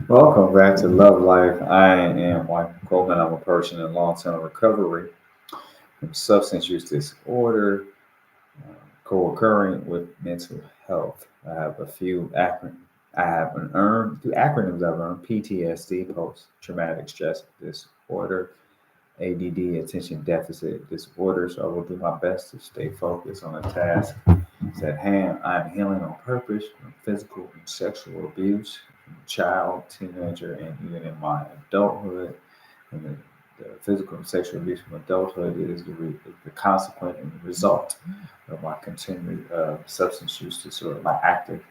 Welcome back to Love Life. I am Michael Coleman. I'm a person in long-term recovery from substance use disorder, co-occurring with mental health. I have a few acronyms. I have an earned few acronyms I've earned: PTSD, post-traumatic stress disorder, ADD, attention deficit disorder. So I will do my best to stay focused on the task at hand. I'm healing on purpose from physical and sexual abuse from child, teenager, and even in my adulthood. And the physical and sexual abuse from adulthood is the consequent and the result of my continued substance use disorder, my active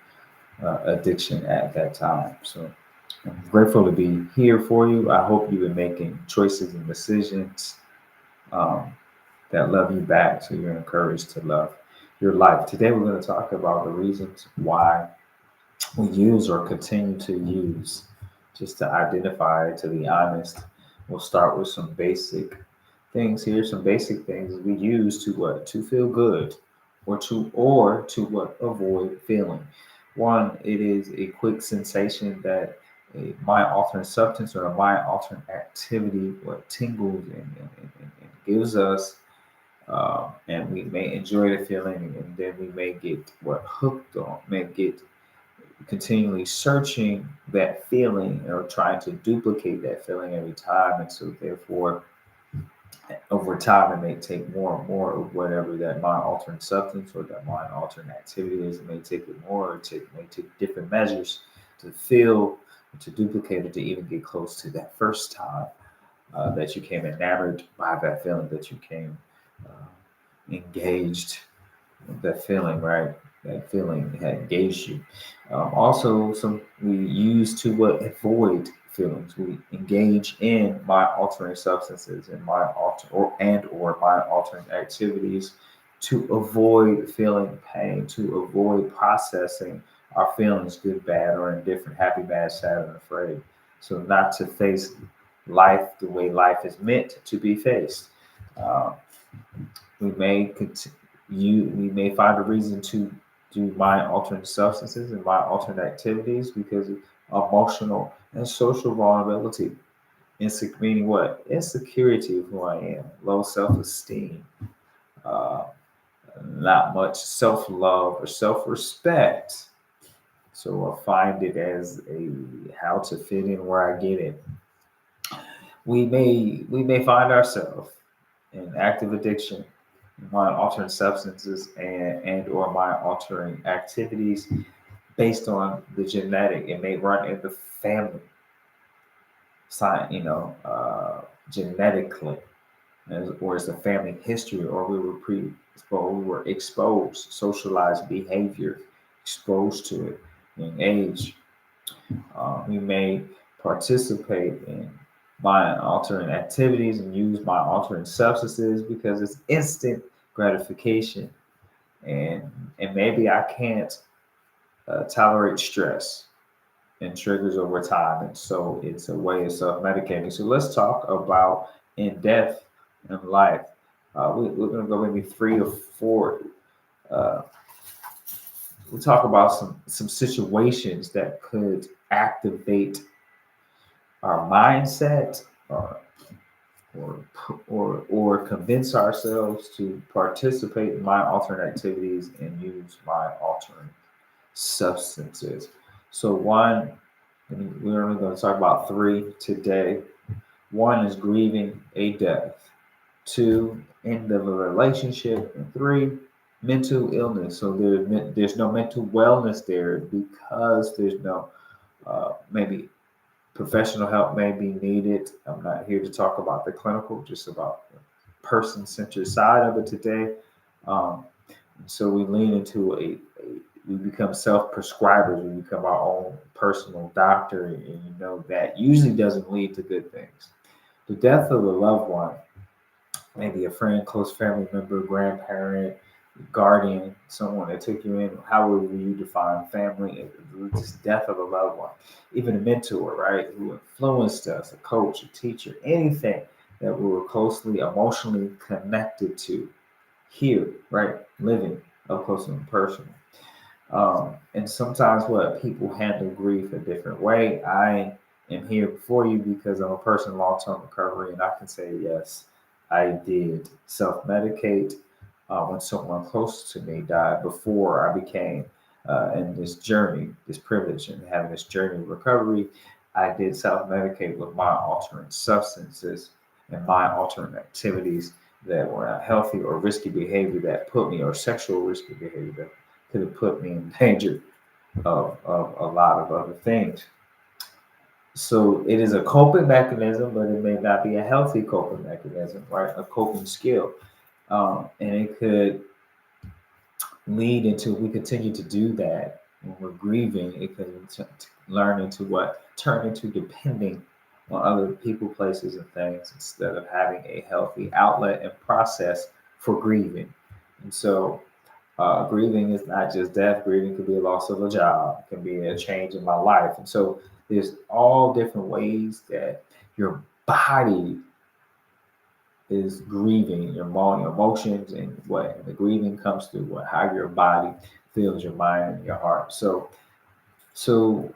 addiction at that time. So I'm grateful to be here for you. I hope you've been making choices and decisions um, that love you back so you're encouraged to love your life. Today, we're going to talk about the reasons why we use or continue to use. Just to identify, to be honest, we'll start with some basic things here. Some basic things we use to what? To feel good, or to what? Avoid feeling. One, it is a quick sensation that a mind altering substance or a mind altering activity what tingles and gives us, and we may enjoy the feeling, and then we may get what hooked on, may get continually searching that feeling or trying to duplicate that feeling every time, and so therefore, over time, it may take more and more of whatever that mind altering substance or that mind altering activity is. It may take it more, or may take different measures to feel, to duplicate it, to even get close to that first time that you came enamored by that feeling, that you came engaged with that feeling, right? That feeling had engaged you. Also, some we use to avoid feelings. We engage in mind altering substances and mind alter or mind altering activities to avoid feeling pain, to avoid processing our feelings, good, bad, or indifferent, happy, mad, sad, and afraid. So not to face life the way life is meant to be faced. Uh, we may we may find a reason to do mind altering substances and mind altering activities because of emotional and social vulnerability. Meaning what? Insecurity of who I am, low self esteem, uh, not much self love or self respect. So I find it as a how to fit in where I get in. We may find ourselves in active addiction, mind altering substances and or mind altering activities based on the genetic. It may run in the family, science, genetically, or it's a family history, or we were predisposed, we were exposed, socialized behavior, exposed to it in age. We may participate in mind altering activities and use mind altering substances because it's instant gratification, and maybe I can't tolerate stress and triggers over time, and so it's a way of self-medicating. So let's talk about in death and life. We're going to go maybe three or four. Uh, we'll talk about some situations that could activate our mindset, or or convince ourselves to participate in mind altering activities and use mind altering substances. So one, and we're only going to talk about three today. One is grieving a death. Two, end of a relationship. And three, mental illness. So there's no mental wellness there because there's no maybe professional help may be needed. I'm not here to talk about the clinical, just about the person-centered side of it today. Um, so we lean into we become self-prescribers. We become our own personal doctor, and you know that usually doesn't lead to good things. The death of a loved one, maybe a friend, close family member, grandparent, guardian, someone that took you in. How would you define family? Just death of a loved one, even a mentor, right, who influenced us, a coach, a teacher, anything that we were closely emotionally connected to here, right, living up close and personal. And sometimes what people handle grief a different way. I am here before you because I'm a person in long-term recovery, and I can say yes, I did self-medicate when someone close to me died before I became in this journey, this privilege, and having this journey of recovery. I did self-medicate with mind-altering substances and mind-altering activities that were not healthy or risky behavior that put me, or sexual risky behavior that could have put me in danger of a lot of other things. So it is a coping mechanism, but it may not be a healthy coping mechanism, right? A coping skill. And it could lead into, we continue to do that when we're grieving, it could learn into what? Turn into depending on other people, places, and things instead of having a healthy outlet and process for grieving. And so grieving is not just death. Grieving could be a loss of a job. It can be a change in my life. And so there's all different ways that your body is grieving, your emotions, and what the grieving comes through, what how your body feels, your mind, and your heart. So the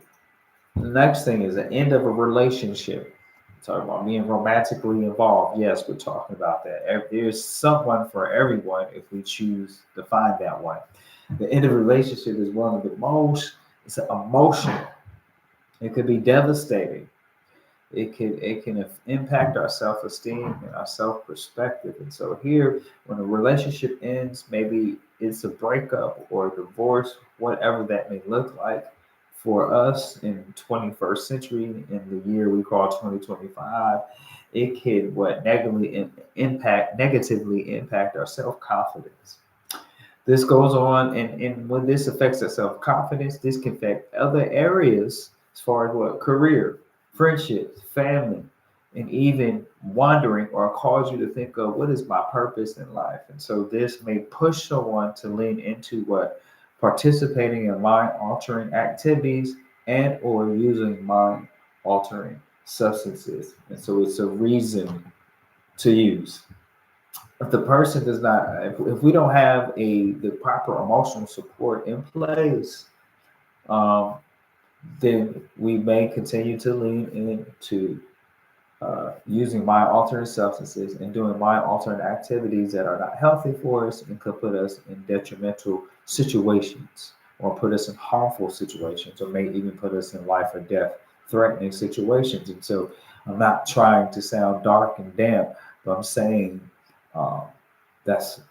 next thing is the end of a relationship. Talking about being romantically involved. Yes, we're talking about that. There's someone for everyone if we choose to find that one. The end of a relationship is one of the most, it's emotional. It could be devastating. It can impact our self-esteem and our self-perspective. And so here, when a relationship ends, maybe it's a breakup or a divorce, whatever that may look like for us in 21st century, in the year we call 2025, it could what negatively impact our self-confidence. This goes on, and when this affects our self-confidence, this can affect other areas as far as what? Career, friendships, family, and even wandering, or cause you to think of what is my purpose in life. And so this may push someone to lean into what? Participating in mind-altering activities and or using mind-altering substances. And so it's a reason to use. If the person does not, if we don't have the proper emotional support in place, um, then we may continue to lean into using mind altering substances and doing mind altering activities that are not healthy for us and could put us in detrimental situations, or put us in harmful situations, or may even put us in life or death threatening situations. And so I'm not trying to sound dark and damp, but I'm saying um,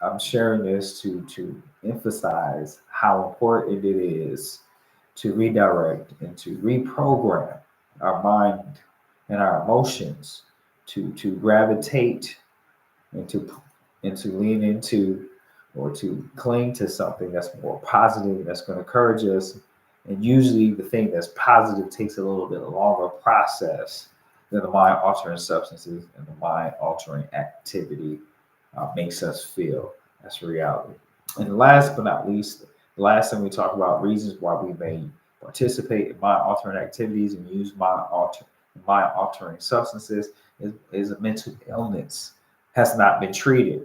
I'm sharing this to emphasize how important it is to redirect and to reprogram our mind and our emotions to gravitate and to lean into, or to cling to something that's more positive, that's going to encourage us. And usually the thing that's positive takes a little bit longer process than the mind altering substances and the mind altering activity makes us feel. That's reality. And last but not least, the last thing we talk about, reasons why we may participate in mind altering activities and use mind altering substances, is a mental illness has not been treated.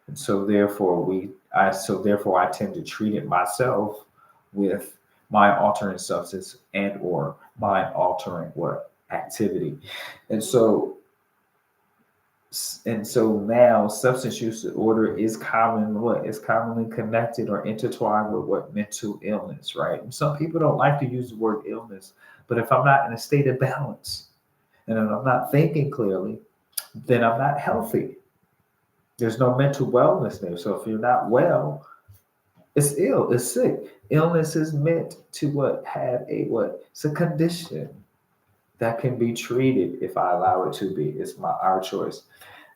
And so therefore I tend to treat it myself with mind altering substance and or mind altering what? Activity. And so now substance use disorder is commonly connected or intertwined with what? Mental illness, right? And some people don't like to use the word illness, but if I'm not in a state of balance and if I'm not thinking clearly, then I'm not healthy. There's no mental wellness there. So if you're not well, it's ill, it's sick. Illness is meant to what? Have a what? It's a condition that can be treated if I allow it to be. It's our choice.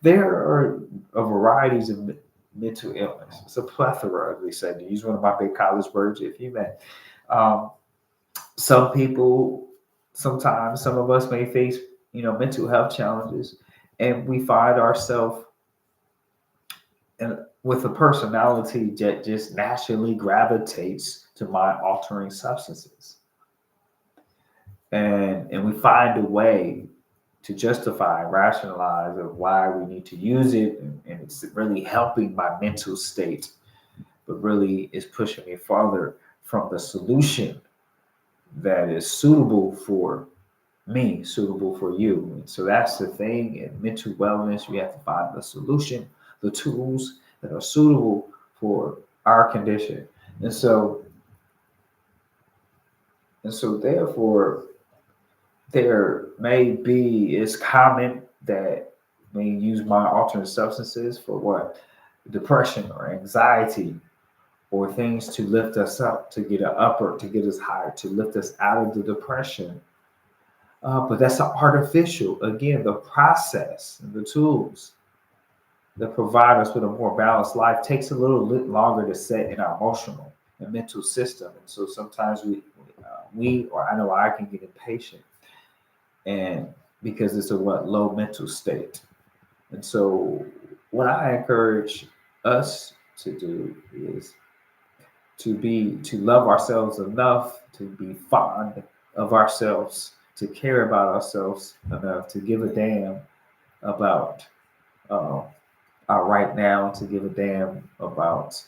There are a varieties of mental illness. It's a plethora, as we say, to use one of my big college words, if you may. Um, some people, sometimes, some of us may face, mental health challenges, and we find ourselves with a personality that just naturally gravitates to mind altering substances. And we find a way to justify, rationalize of why we need to use it, and it's really helping my mental state, but really is pushing me farther from the solution that is suitable for me suitable for you. And so that's the thing in mental wellness. We have to find the solution, the tools that are suitable for our condition. And so therefore there may be, it's common that when you use mind altering substances for what? Depression or anxiety or things to lift us up, to get to get us higher, to lift us out of the depression. But that's an artificial. Again, the process and the tools that provide us with a more balanced life takes a little bit longer to set in our emotional and mental system. And so sometimes or I know I can get impatient, and because it's a low mental state. And so what I encourage us to do is to love ourselves enough to be fond of ourselves, to care about ourselves enough to give a damn about uh, our right now, to give a damn about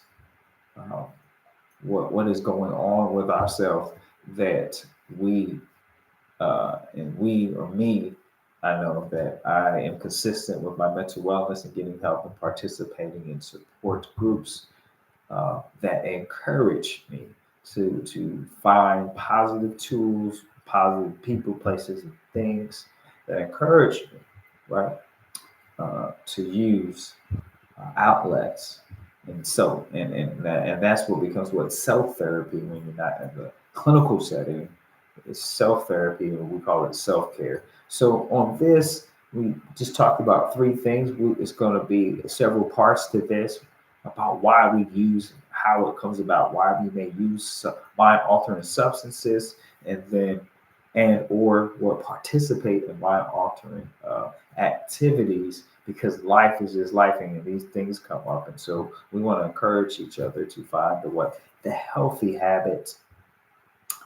uh, what is going on with ourselves, that we and we or me, I know that I am consistent with my mental wellness and getting help and participating in support groups that encourage me to find positive tools, positive people, places, and things that encourage me, right, to use outlets. And so, and that's what becomes what self therapy when you're not in the clinical setting. It's self therapy, and we call it self care. So on this, we just talked about three things. It's going to be several parts to this about why we use, how it comes about, why we may use mind altering substances, and then or participate in mind altering activities, because life is just life and these things come up. And so we want to encourage each other to find the healthy habits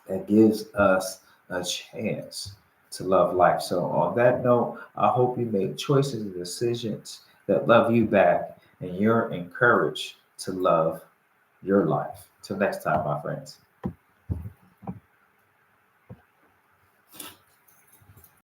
that gives us a chance to love life. So on that note, I hope you make choices and decisions that love you back, and you're encouraged to love your life. Till next time, my friends.